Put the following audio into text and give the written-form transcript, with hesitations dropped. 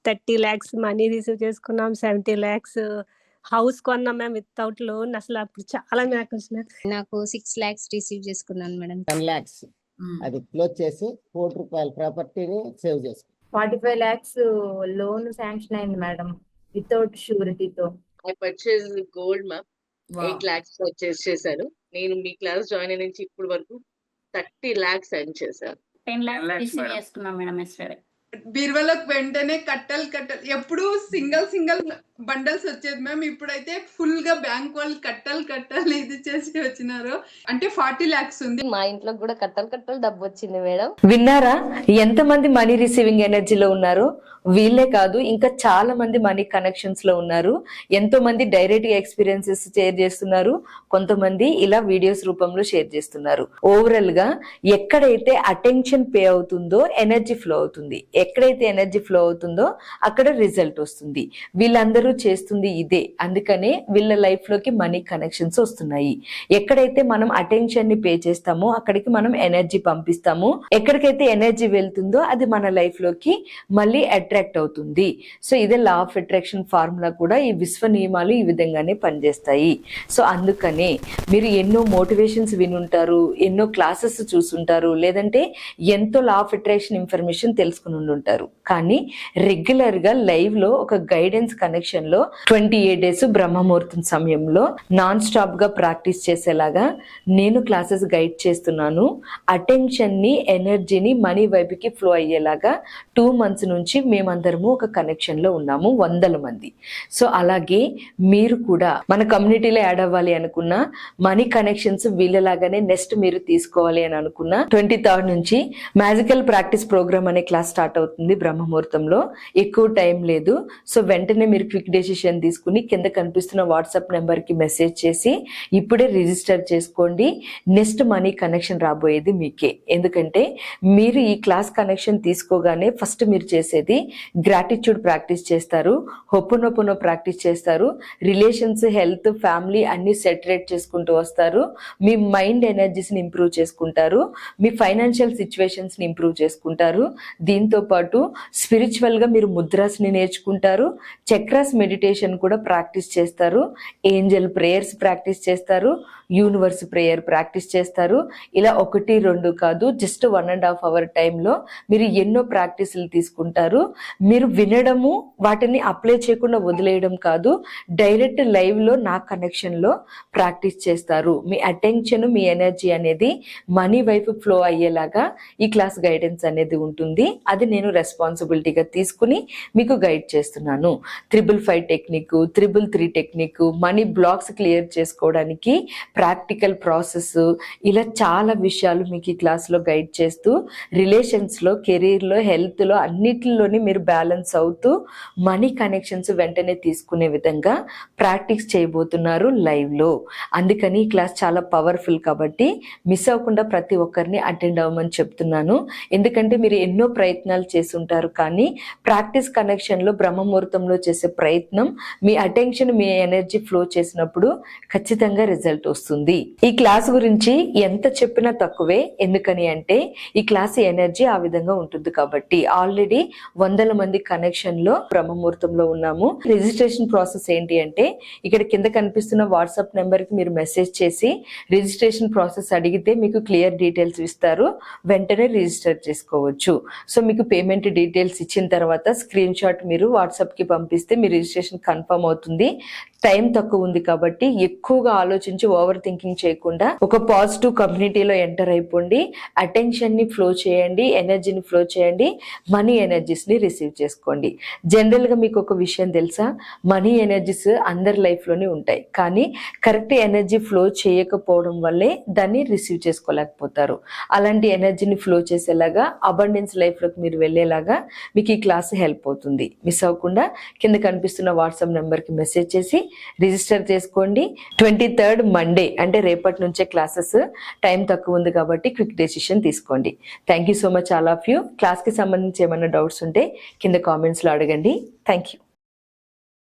30 lakhs money receive చేసుకున్నాం. 70 lakhs house కొన్నాం మేము వితౌట్ లోన్. అసలు అప్పుడు చాలా మిరాకిల్స్. నాకు 6 lakhs రిసీవ్ చేసుకున్నాను మేడం. 10 lakhs అది క్లోజ్ చేసి ₹1 ప్రాపర్టీని సేవ్ చేసుకున్నాం. 45 lakhs లోన్ శాంక్షన్ అయింది మేడం వితౌట్ షూరిటీతో. I purchase gold ma'am 8 lakhs purchase చేశాను. నేను మీ క్లాస్ జాయిన్ అయిన నుంచి ఇప్పుడు వరకు 30 lakhs ఎర్న్ చేశాను. 10 lakhs రిసీవ్ చేసుకున్నాం మేడం ఎస్టర్డే. బీరువాలోకి వెంటనే కట్టలు ఎప్పుడు సింగిల్ బండల్స్ వచ్చేది మ్యామ్. ఇప్పుడైతే ఫుల్ గా బ్యాంక్ వాళ్ళు కట్టలు ఇది చేసి వచ్చినారు. అంటే 40 lakhs ఉంది. మా ఇంట్లో కూడా కట్టలు డబ్బు వచ్చింది మేడం. విన్నారా ఎంతమంది మనీ రిసీవింగ్ ఎనర్జీలో ఉన్నారో? వీళ్ళే కాదు, ఇంకా చాలా మంది మనీ కనెక్షన్స్ లో ఉన్నారు. ఎంతో మంది డైరెక్ట్ గా ఎక్స్పీరియన్సెస్ షేర్ చేస్తున్నారు, కొంతమంది ఇలా వీడియోస్ రూపంలో షేర్ చేస్తున్నారు. ఓవరాల్ గా ఎక్కడైతే అటెన్షన్ పే అవుతుందో ఎనర్జీ ఫ్లో అవుతుంది, ఎక్కడైతే ఎనర్జీ ఫ్లో అవుతుందో అక్కడ రిజల్ట్ వస్తుంది. వీళ్ళందరూ చేస్తుంది ఇదే. అందుకనే వీళ్ళ లైఫ్ లోకి మనీ కనెక్షన్స్ వస్తున్నాయి. ఎక్కడైతే మనం అటెన్షన్ ని పే చేస్తామో అక్కడికి మనం ఎనర్జీ పంపిస్తాము. ఎక్కడికైతే ఎనర్జీ వెళ్తుందో అది మన లైఫ్ లోకి మళ్ళీ అట్రాక్ట్ అవుతుంది. సో ఇదే లా ఆఫ్ అట్రాక్షన్ ఫార్ములా కూడా. ఈ విశ్వ నియమాలు ఈ విధంగానే పనిచేస్తాయి. సో అందుకనే మీరు ఎన్నో మోటివేషన్స్ వినుంటారు, ఎన్నో క్లాసెస్ చూసుంటారు, లేదంటే ఎంతో లా ఆఫ్ అట్రాక్షన్ ఇన్ఫర్మేషన్ తెలుసుకుని ఉంటారు. కానీ రెగ్యులర్ గా లైవ్ లో ఒక గైడెన్స్ కనెక్షన్ లో 28 days బ్రహ్మముహూర్తం సమయంలో నాన్ స్టాప్ గా ప్రాక్టీస్ చేసేలాగా నేను క్లాసెస్ గైడ్ చేస్తున్నాను. అటెన్షన్ ని ఎనర్జీని మనీ వైపుకి ఫ్లో అయ్యేలాగా 2 months నుంచి మేమందరము ఒక కనెక్షన్ లో ఉన్నాము, 100 మంది. సో అలాగే మీరు కూడా మన కమ్యూనిటీలో యాడ్ అవ్వాలి అనుకున్నా, మనీ కనెక్షన్స్ వీళ్ళలాగానే నెక్స్ట్ మీరు తీసుకోవాలి అని అనుకున్నా 23rd నుంచి మ్యాజికల్ ప్రాక్టీస్ ప్రోగ్రామ్ అనే క్లాస్ స్టార్ట్ అవుతుంది బ్రహ్మముహూర్తంలో. ఎక్కువ టైం లేదు. సో వెంటనే మీరు క్విక్ డెసిషన్ తీసుకుని కింద కనిపిస్తున్న వాట్సాప్ నెంబర్ కి మెసేజ్ చేసి ఇప్పుడే రిజిస్టర్ చేసుకోండి. నెక్స్ట్ మనీ కనెక్షన్ రాబోయేది మీకే. ఎందుకంటే మీరు ఈ క్లాస్ కనెక్షన్ తీసుకోగానే ఫస్ట్ మీరు చేసేది గ్రాటిట్యూడ్ ప్రాక్టీస్ చేస్తారు, హొప్పనొప్పనో ప్రాక్టీస్ చేస్తారు, రిలేషన్స్, హెల్త్, ఫ్యామిలీ అన్ని సెటరేట్ చేసుకుంటూ వస్తారు. మీ మైండ్ ఎనర్జీస్ ని ఇంప్రూవ్ చేసుకుంటారు, మీ ఫైనాన్షియల్ సిచ్యువేషన్స్ ని ఇంప్రూవ్ చేసుకుంటారు. దీంతో పాటు స్పిరిచువల్ గా మీరు ముద్రాస్ని నేర్చుకుంటారు, చక్రాస్ మెడిటేషన్ కూడా ప్రాక్టీస్ చేస్తారు, ఏంజల్ ప్రేయర్స్ ప్రాక్టీస్ చేస్తారు, యూనివర్స్ ప్రేయర్ ప్రాక్టీస్ చేస్తారు. ఇలా 1, 2 కాదు, జస్ట్ 1.5 hour టైంలో మీరు ఎన్నో ప్రాక్టీసులు తీసుకుంటారు. మీరు వినడము, వాటిని అప్లై చేయకుండా వదిలేయడం కాదు, డైరెక్ట్ లైవ్ లో నా కనెక్షన్ లో ప్రాక్టీస్ చేస్తారు. మీ అటెన్షన్, మీ ఎనర్జీ అనేది మనీ వైపు ఫ్లో అయ్యేలాగా ఈ క్లాస్ గైడెన్స్ అనేది ఉంటుంది. అది నేను రెస్పాన్సిబిలిటీగా తీసుకుని మీకు గైడ్ చేస్తున్నాను. 555 technique, 333 technique, money blocks clear చేసుకోవడానికి ప్రాక్టికల్ ప్రాసెస్, ఇలా చాలా విషయాలు మీకు ఈ క్లాస్లో గైడ్ చేస్తూ రిలేషన్స్లో, కెరీర్లో, హెల్త్లో అన్నిటిలోని మీరు బ్యాలెన్స్ అవుతూ మనీ కనెక్షన్స్ వెంటనే తీసుకునే విధంగా ప్రాక్టీస్ చేయబోతున్నారు లైవ్లో. అందుకని ఈ క్లాస్ చాలా పవర్ఫుల్ కాబట్టి మిస్ అవ్వకుండా ప్రతి ఒక్కరిని అటెండ్ అవ్వమని చెప్తున్నాను. ఎందుకంటే మీరు ఎన్నో ప్రయత్నాలు చేసి ఉంటారు, కానీ ప్రాక్టీస్ కనెక్షన్లో బ్రహ్మముహూర్తంలో చేసే ప్రయత్నం మీ అటెన్షన్, మీ ఎనర్జీ ఫ్లో చేసినప్పుడు ఖచ్చితంగా రిజల్ట్ వస్తుంది. ఈ క్లాస్ గురించి ఎంత చెప్పినా తక్కువే. ఎందుకని అంటే ఈ క్లాస్ ఎనర్జీ ఆ విధంగా ఉంటుంది కాబట్టి. ఆల్రెడీ 100 మంది కనెక్షన్ లో బ్రహ్మముహూర్తంలో ఉన్నాము. రిజిస్ట్రేషన్ ప్రాసెస్ ఏంటి అంటే ఇక్కడ కింద కనిపిస్తున్న వాట్సాప్ నెంబర్ కి మీరు మెసేజ్ చేసి రిజిస్ట్రేషన్ ప్రాసెస్ అడిగితే మీకు క్లియర్ డీటెయిల్స్ ఇస్తారు, వెంటనే రిజిస్టర్ చేసుకోవచ్చు. సో మీకు పేమెంట్ డీటెయిల్స్ ఇచ్చిన తర్వాత స్క్రీన్ షాట్ మీరు వాట్సాప్ కి పంపిస్తే మీ రిజిస్ట్రేషన్ కన్ఫర్మ్ అవుతుంది. టైం తక్కువ ఉంది కాబట్టి ఎక్కువగా ఆలోచించి ఓవర్ థింకింగ్ చేయకుండా ఒక పాజిటివ్ కమ్యూనిటీలో ఎంటర్ అయిపోండి. అటెన్షన్ ని ఫ్లో చేయండి, ఎనర్జీని ఫ్లో చేయండి, మనీ ఎనర్జీస్ ని రిసీవ్ చేసుకోండి. జనరల్ గా మీకు ఒక విషయం తెలుసా, మనీ ఎనర్జీస్ అందరి లైఫ్ లోనే ఉంటాయి, కానీ కరెక్ట్ ఎనర్జీ ఫ్లో చేయకపోవడం వల్లే దాన్ని రిసీవ్ చేసుకోలేకపోతారు. అలాంటి ఎనర్జీని ఫ్లో చేసేలాగా అబండెన్స్ లైఫ్ లోకి మీరు వెళ్ళేలాగా మీకు ఈ క్లాస్ హెల్ప్ అవుతుంది. మిస్ అవ్వకుండా కింద కనిపిస్తున్న వాట్సాప్ నెంబర్ కి మెసేజ్ చేసి రిజిస్టర్ చేసుకోండి. 23rd మండే అంటే రేపటి నుంచే క్లాసెస్. టైం తక్కువ ఉంది కాబట్టి క్విక్ డెసిషన్ తీసుకోండి. Thank you so much all of you. Class కి సంబంధించి ఏమైనా డౌట్స్ ఉంటే కింద కామెంట్స్ లో అడగండి. Thank you.